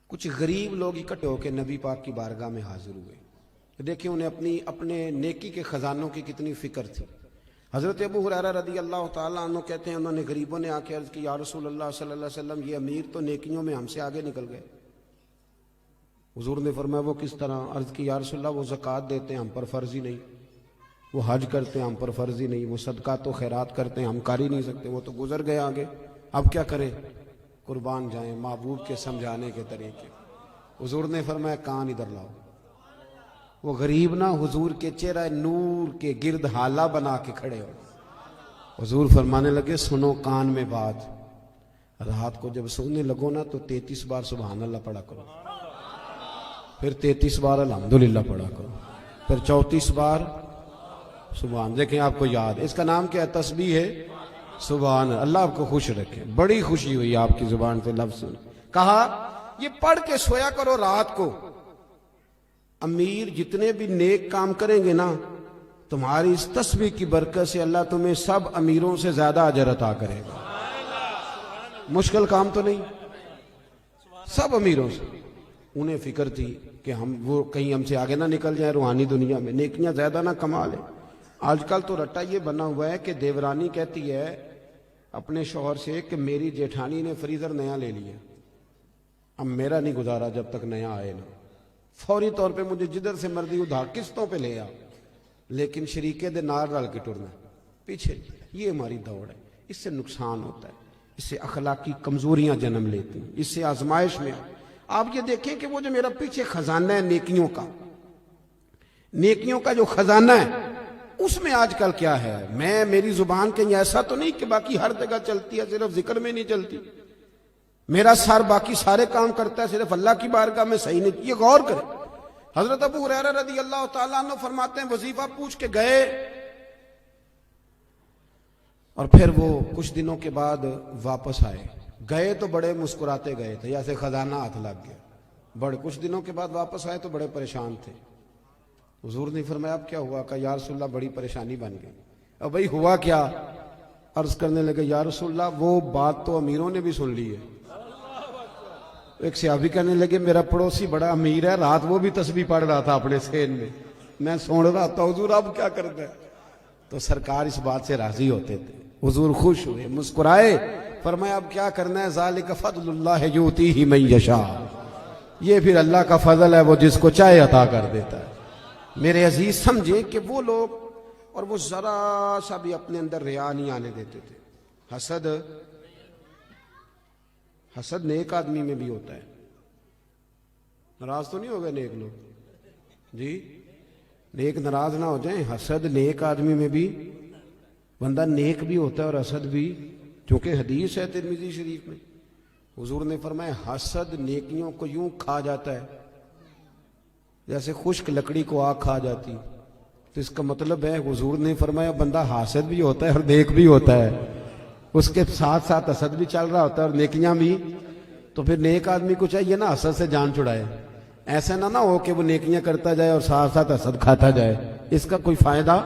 کچھ غریب لوگ اکٹھے ہو کے نبی پاک کی بارگاہ میں حاضر ہوئے. دیکھیں انہیں اپنے نیکی کے خزانوں کی کتنی فکر تھی. حضرت ابو ہریرہ رضی اللہ تعالیٰ عنہ کہتے ہیں انہوں نے غریبوں نے آ کے عرض کی یا رسول اللہ صلی اللہ علیہ وسلم یہ امیر تو نیکیوں میں ہم سے آگے نکل گئے. حضور نے فرمایا وہ کس طرح؟ عرض کی یا رسول اللہ وہ زکوٰۃ دیتے ہیں ہم پر فرض ہی نہیں، وہ حج کرتے ہیں ہم پر فرض ہی نہیں، وہ صدقات و خیرات کرتے ہیں ہم کر ہی نہیں سکتے، وہ تو گزر گئے آگے، اب کیا کریں؟ قربان جائیں محبوب کے سمجھانے کے طریقے. حضور نے فرمایا کان ادھر لاؤ. وہ غریب نہ حضور کے چہرہ نور کے گرد حالہ بنا کے کھڑے ہو. حضور فرمانے لگے سنو کان میں بات، رات کو جب سونے لگو نا تو 33 بار سبحان اللہ پڑھا کرو، پھر 33 بار الحمدللہ پڑھا کرو، پھر 34 بار سبحان. دیکھیں آپ کو یاد، اس کا نام کیا ہے؟ تسبیح ہے سبحان. اللہ آپ کو خوش رکھے. بڑی خوشی ہوئی آپ کی زبان سے لفظ سن. کہا یہ پڑھ کے سویا کرو رات کو. امیر جتنے بھی نیک کام کریں گے نا تمہاری اس تسبیح کی برکت سے اللہ تمہیں سب امیروں سے زیادہ اجر عطا کرے گا. مشکل کام تو نہیں، سب امیروں سے. انہیں فکر تھی کہ وہ کہیں ہم سے آگے نہ نکل جائیں روحانی دنیا میں، نیکیاں زیادہ نہ کما لیں. آج کل تو رٹا یہ بنا ہوا ہے کہ دیورانی کہتی ہے اپنے شوہر سے کہ میری جیٹھانی نے فریزر نیا لے لیا، اب میرا نہیں گزارا جب تک نیا آئے نا، فوری طور پہ مجھے جدھر سے مرضی ادھار قسطوں پہ لے آ، لیکن شریکے دے نار رل کے ٹرنا پیچھے. یہ ہماری دوڑ ہے. اس سے نقصان ہوتا ہے، اس سے اخلاقی کمزوریاں جنم لیتی ہیں، اس سے آزمائش میں. آپ یہ دیکھیں کہ وہ جو میرا پیچھے خزانہ ہے نیکیوں کا جو خزانہ ہے اس میں آج کل کیا ہے؟ میری زبان کہیں ایسا تو نہیں کہ باقی ہر جگہ چلتی ہے صرف ذکر میں نہیں چلتی، میرا سر باقی سارے کام کرتا ہے صرف اللہ کی بارگاہ میں صحیح نہیں. یہ غور کریں. حضرت ابو ہریرہ رضی اللہ تعالیٰ عنہ فرماتے ہیں وظیفہ پوچھ کے گئے اور پھر وہ کچھ دنوں کے بعد واپس آئے. گئے تو بڑے مسکراتے گئے تھے جیسے خزانہ ہاتھ لگ گیا. بڑے کچھ دنوں کے بعد واپس آئے تو بڑے پریشان تھے. حضور نے فرمایا اب کیا ہوا؟ کہ یا رسول اللہ بڑی پریشانی بن گئی. اب بھائی ہوا کیا؟ عرض کرنے لگے یا رسول اللہ وہ بات تو امیروں نے بھی سن لی ہے. ایک صحابی کہنے لگے میرا پڑوسی بڑا امیر ہے، رات وہ بھی تسبیح پڑھ رہا تھا اپنے سین میں سن رہا تھا. حضور اب کیا کرتا ہے؟ تو سرکار اس بات سے راضی ہوتے تھے. حضور خوش ہوئے، مسکرائے، فرمایا اب کیا کرنا ہے؟ ذالک فضل اللہ یؤتیہ من یشاء. یہ پھر اللہ کا فضل ہے، وہ جس کو چاہے عطا کر دیتا ہے. میرے عزیز سمجھیں کہ وہ لوگ اور وہ ذرا سا بھی اپنے اندر ریا نہیں آنے دیتے تھے. حسد نیک آدمی میں بھی ہوتا ہے. ناراض تو نہیں ہو گئے نیک لوگ جی؟ نیک ناراض نہ ہو جائیں. حسد نیک آدمی میں بھی، بندہ نیک بھی ہوتا ہے اور حسد بھی، چونکہ حدیث ہے ترمذی شریف میں حضور نے فرمایا حسد نیکیوں کو یوں کھا جاتا ہے جیسے خشک لکڑی کو آگ کھا جاتی. تو اس کا مطلب ہے حضور نے فرمایا بندہ حاسد بھی ہوتا ہے اور نیک بھی ہوتا ہے، اس کے ساتھ ساتھ حسد بھی چل رہا ہوتا ہے اور نیکیاں بھی. تو پھر نیک آدمی کو چاہیے نا حسد سے جان چھڑائے. ایسا نہ ہو کہ وہ نیکیاں کرتا جائے اور ساتھ ساتھ حسد کھاتا جائے. اس کا کوئی فائدہ.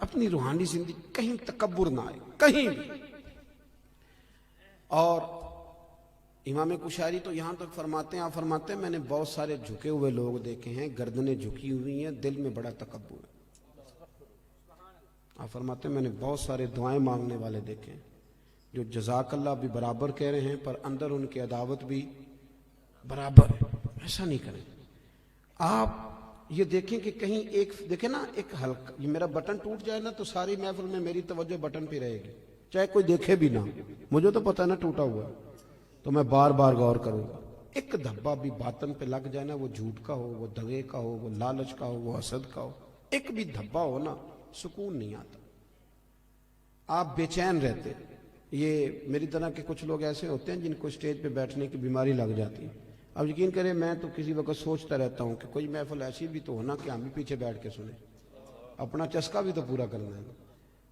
اپنی روحانی زندگی کہیں تکبر نہ آئے کہیں بھی. اور امام کشاری تو یہاں تک فرماتے ہیں، آپ فرماتے ہیں میں نے بہت سارے جھکے ہوئے لوگ دیکھے ہیں، گردنیں جھکی ہوئی ہیں، دل میں بڑا تکبر ہے. آپ فرماتے ہیں میں نے بہت سارے دعائیں مانگنے والے دیکھے ہیں جو جزاک اللہ بھی برابر کہہ رہے ہیں پر اندر ان کی عداوت بھی برابر ہے. ایسا نہیں کریں. آپ یہ دیکھیں کہ کہیں ایک دیکھیں نا، ایک ہلکا یہ میرا بٹن ٹوٹ جائے نا تو ساری محفل میں میری توجہ بٹن پہ رہے گی، چاہے کوئی دیکھے بھی نہ. مجھے تو پتہ نہ ٹوٹا ہوا تو میں بار بار غور کروں گا. ایک دھبا بھی باطن پہ لگ جائے نا، وہ جھوٹ کا ہو، وہ دغے کا ہو، وہ لالچ کا ہو، وہ حسد کا ہو، ایک بھی دھبا ہو نا سکون نہیں آتا، آپ بے چین رہتے. یہ میری طرح کے کچھ لوگ ایسے ہوتے ہیں جن کو اسٹیج پہ بیٹھنے کی بیماری لگ جاتی ہے. اب یقین کریں میں تو کسی وقت سوچتا رہتا ہوں کہ کوئی محفل ایسی بھی تو ہونا کہ ہم بھی پیچھے بیٹھ کے سنیں، اپنا چسکا بھی تو پورا کرنا ہے.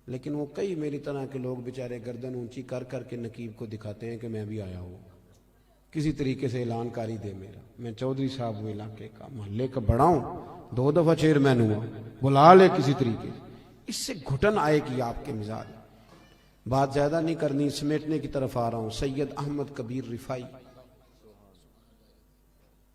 لیکن وہ کئی میری طرح کے لوگ بیچارے گردن اونچی کر کر کے نقیب کو دکھاتے ہیں کہ میں بھی آیا ہوں، کسی طریقے سے اعلان کاری دے میرا، میں چودھری صاحب ہوں، علاقے کا محلے کا بڑا ہوں، 2 دفعہ چیئرمین ہوا، بلا لے کسی طریقے. اس سے گھٹن آئے گی آپ کے مزاج. بات زیادہ نہیں کرنی، سمیٹنے کی طرف آ رہا ہوں. سید احمد کبیر رفائی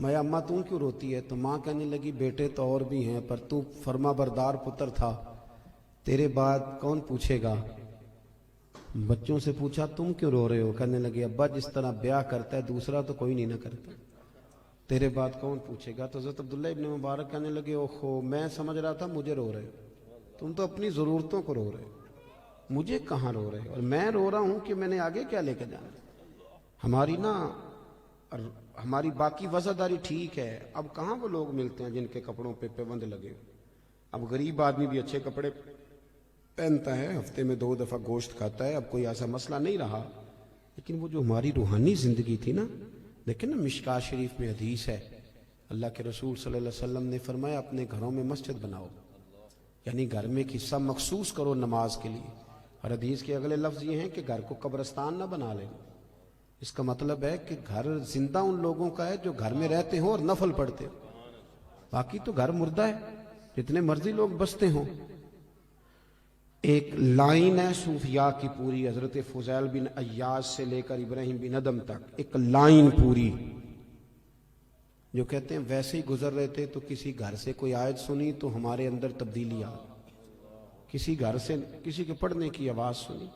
میں اماں تم کیوں روتی ہے؟ تو ماں کہنے لگی بیٹے تو اور بھی ہیں پر تو فرما بردار پتر تھا، تیرے بعد کون پوچھے گا؟ بچوں سے پوچھا تم کیوں رو رہے ہو؟ کہنے لگے ابا جس طرح بیاہ کرتا ہے دوسرا تو کوئی نہیں نہ کرتا، تیرے بعد کون پوچھے گا؟ تو حضرت عبداللہ ابن مبارک کہنے لگے اوہو میں سمجھ رہا تھا مجھے رو رہے ہو، تم تو اپنی ضرورتوں کو رو رہے ہو، مجھے کہاں رو رہے ہو؟ اور میں رو رہا ہوں کہ میں نے آگے کیا لے کے جانا۔ ہماری باقی وزاداری ٹھیک ہے، اب کہاں وہ لوگ ملتے ہیں جن کے کپڑوں پہ پابند لگے ہو؟ اب غریب آدمی بھی اچھے کپڑے پہنتا ہے، ہفتے میں 2 دفعہ گوشت کھاتا ہے، اب کوئی ایسا مسئلہ نہیں رہا۔ لیکن وہ جو ہماری روحانی زندگی تھی نا، لیکن نا مشکاۃ شریف میں حدیث ہے، اللہ کے رسول صلی اللہ علیہ وسلم نے فرمایا اپنے گھروں میں مسجد بناؤ، یعنی گھر میں ایک حصہ مخصوص کرو نماز کے لیے۔ اور حدیث کے اگلے لفظ یہ ہیں کہ گھر کو قبرستان نہ بنا لیں۔ اس کا مطلب ہے کہ گھر زندہ ان لوگوں کا ہے جو گھر میں رہتے ہوں اور نفل پڑھتے ہوں، باقی تو گھر مردہ ہے، جتنے مرضی لوگ بستے ہوں۔ ایک لائن ہے صوفیاء کی پوری، حضرت فضیل بن عیاض سے لے کر ابراہیم بن ادم تک، ایک لائن پوری، جو کہتے ہیں ویسے ہی گزر رہے تھے تو کسی گھر سے کوئی آیت سنی تو ہمارے اندر تبدیلی آ گئی، کسی گھر سے کسی کے پڑھنے کی آواز سنی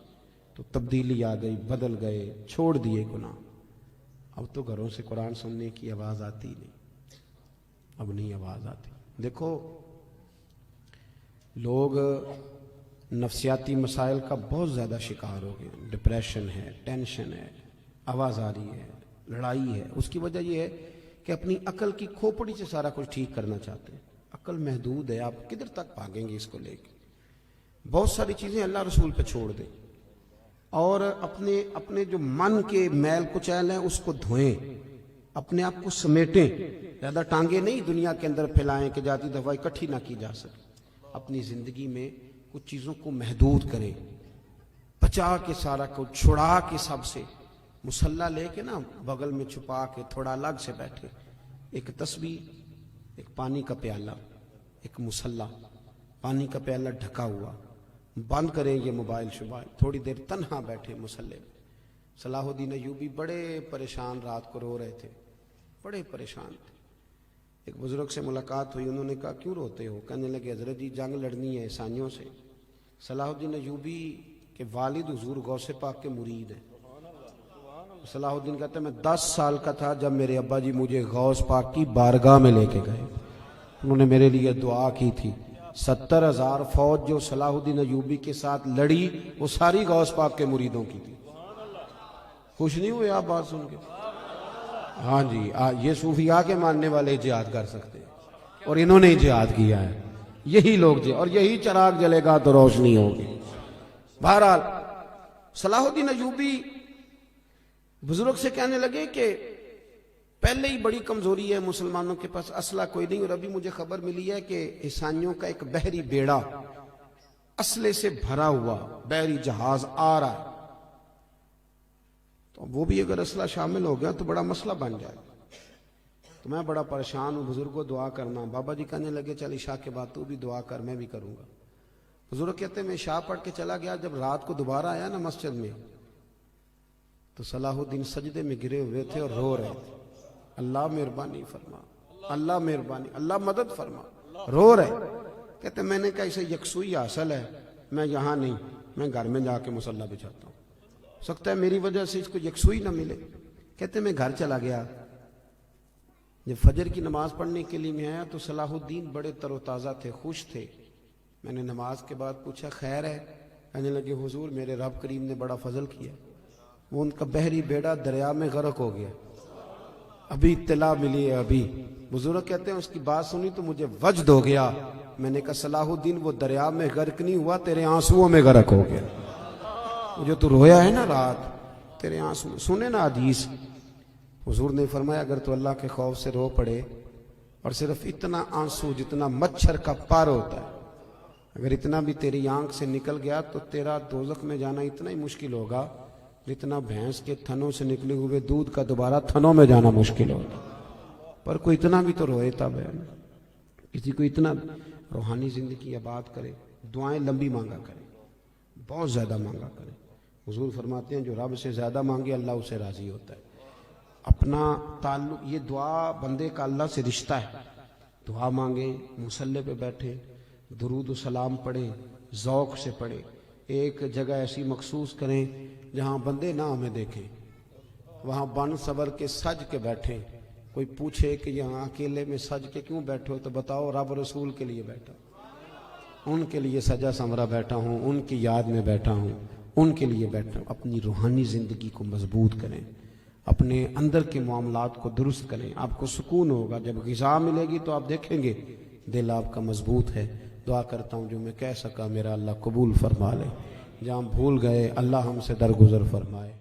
تو تبدیلی آ گئی، بدل گئے، چھوڑ دیے گناہ۔ اب تو گھروں سے قرآن سننے کی آواز آتی نہیں، اب نہیں آواز آتی۔ دیکھو لوگ نفسیاتی مسائل کا بہت زیادہ شکار ہو گئے، ڈپریشن ہے، ٹینشن ہے، آواز آ رہی ہے، لڑائی ہے۔ اس کی وجہ یہ ہے کہ اپنی عقل کی کھوپڑی سے سارا کچھ ٹھیک کرنا چاہتے ہیں۔ عقل محدود ہے، آپ کدھر تک بھاگیں گے اس کو لے کے؟ بہت ساری چیزیں اللہ رسول پہ چھوڑ دیں اور اپنے جو من کے میل کچیل ہیں اس کو دھوئیں، اپنے آپ کو سمیٹیں، زیادہ ٹانگیں نہیں دنیا کے اندر پھیلائیں کہ جاتی دفعہ اکٹھی نہ کی جا سکے۔ اپنی زندگی میں کچھ چیزوں کو محدود کریں، بچا کے سارا کچھ چھڑا کے سب سے، مصلی لے کے نا بغل میں چھپا کے تھوڑا الگ سے بیٹھے، ایک تسبیح، ایک پانی کا پیالہ، ایک مصلی، پانی کا پیالہ ڈھکا ہوا، بند کریں یہ موبائل شبائل، تھوڑی دیر تنہا بیٹھے مصلی میں۔ صلاح الدین ایوبی بڑے پریشان رات کو رو رہے تھے، بڑے پریشان تھے۔ ایک بزرگ سے ملاقات ہوئی، انہوں نے کہا کیوں روتے ہو؟ کہنے لگے حضرت جی جنگ لڑنی ہے عیسائیوں سے۔ صلاح الدین ایوبی کے والد حضور غوث پاک کے مرید ہیں۔ صلاح الدین کہتے ہیں میں 10 سال کا تھا جب میرے ابا جی مجھے غوث پاک کی بارگاہ میں لے کے گئے، انہوں نے میرے لیے دعا کی تھی۔ 70,000 فوج جو صلاح الدین ایوبی کے ساتھ لڑی وہ ساری غوث پاک کے مریدوں کی تھی۔ خوش نہیں ہوئے آپ بات سن کے؟ ہاں جی، یہ صوفیاء کے ماننے والے جہاد کر سکتے ہیں اور انہوں نے جہاد کیا ہے، یہی لوگ اور یہی چراغ جلے گا تو روشنی ہوگی۔ بہرحال صلاح الدین ایوبی بزرگ سے کہنے لگے کہ پہلے ہی بڑی کمزوری ہے مسلمانوں کے پاس، اسلحہ کوئی نہیں، اور ابھی مجھے خبر ملی ہے کہ عیسائیوں کا ایک بحری بیڑا اسلحے سے بھرا ہوا بحری جہاز آ رہا ہے، تو وہ بھی اگر اسلحہ شامل ہو گیا تو بڑا مسئلہ بن جائے، تو میں بڑا پریشان ہوں، بزرگوں دعا کرنا۔ بابا جی کہنے لگے چل عشاء کے بعد تو بھی دعا کر، میں بھی کروں گا۔ بزرگ کہتے ہیں میں عشاء پڑھ کے چلا گیا، جب رات کو دوبارہ آیا نا مسجد میں تو صلاح الدین سجدے میں گرے ہوئے تھے اور رو رہے تھے، اللہ مہربانی فرما، اللہ مہربانی، اللہ مدد فرما، رو رہے۔ کہتے میں نے کہا اسے یکسوئی حاصل ہے، میں یہاں نہیں، میں گھر میں جا کے مصلی بچھاتا ہوں، سکتا ہے میری وجہ سے اس کو یکسوئی نہ ملے۔ کہتے میں گھر چلا گیا، جب فجر کی نماز پڑھنے کے لیے میں آیا تو صلاح الدین بڑے تر و تازہ تھے، خوش تھے۔ میں نے نماز کے بعد پوچھا خیر ہے؟ کہنے لگے حضور میرے رب کریم نے بڑا فضل کیا، وہ ان کا بحری بیڑا دریا میں غرق ہو گیا، ابھی اطلاع ملی ہے ابھی۔ بزرگ کہتے ہیں اس کی بات سنی تو مجھے وجد ہو گیا، میں نے کہا صلاح الدین وہ دریا میں غرق نہیں ہوا، تیرے آنسوؤں میں غرق ہو گیا، جو تو رویا ہے نا رات، تیرے آنسو سنے نا حدیث۔ حضور نے فرمایا اگر تو اللہ کے خوف سے رو پڑے اور صرف اتنا آنسو جتنا مچھر کا پر ہوتا ہے اگر اتنا بھی تیری آنکھ سے نکل گیا تو تیرا دوزخ میں جانا اتنا ہی مشکل ہوگا جتنا بھینس کے تھنوں سے نکلے ہوئے دودھ کا دوبارہ تھنوں میں جانا مشکل ہوتا۔ پر کوئی اتنا بھی تو روئے تب ہے، کسی کو اتنا روحانی زندگی آباد کرے، دعائیں لمبی مانگا کرے، بہت زیادہ مانگا کرے۔ حضور فرماتے ہیں جو رب سے زیادہ مانگے اللہ اسے راضی ہوتا ہے۔ اپنا تعلق، یہ دعا بندے کا اللہ سے رشتہ ہے. دعا مانگیں، مصلی پہ بیٹھیں، درود و سلام پڑھیں، ذوق سے پڑھیں. ایک جگہ ایسی مخصوص کریں جہاں بندے نہ ہمیں دیکھیں، وہاں بن صبر کے سج کے بیٹھیں. کوئی پوچھے کہ یہاں اکیلے میں سج کے کیوں بیٹھے ہو، تو بتاؤ رب رسول کے لیے بیٹھا ہوں، ان کے لیے سجا سمرا بیٹھا ہوں، ان کی یاد میں بیٹھا ہوں، ان کے لیے بیٹھا ہوں. اپنی روحانی زندگی کو مضبوط کریں، اپنے اندر کے معاملات کو درست کریں. آپ کو سکون ہوگا. جب غذا ملے گی تو آپ دیکھیں گے دل آپ کا مضبوط ہے. دعا کرتا ہوں جو میں کہہ سکا میرا اللہ قبول فرما لے، جہاں بھول گئے اللہ ہم سے درگزر فرمائے.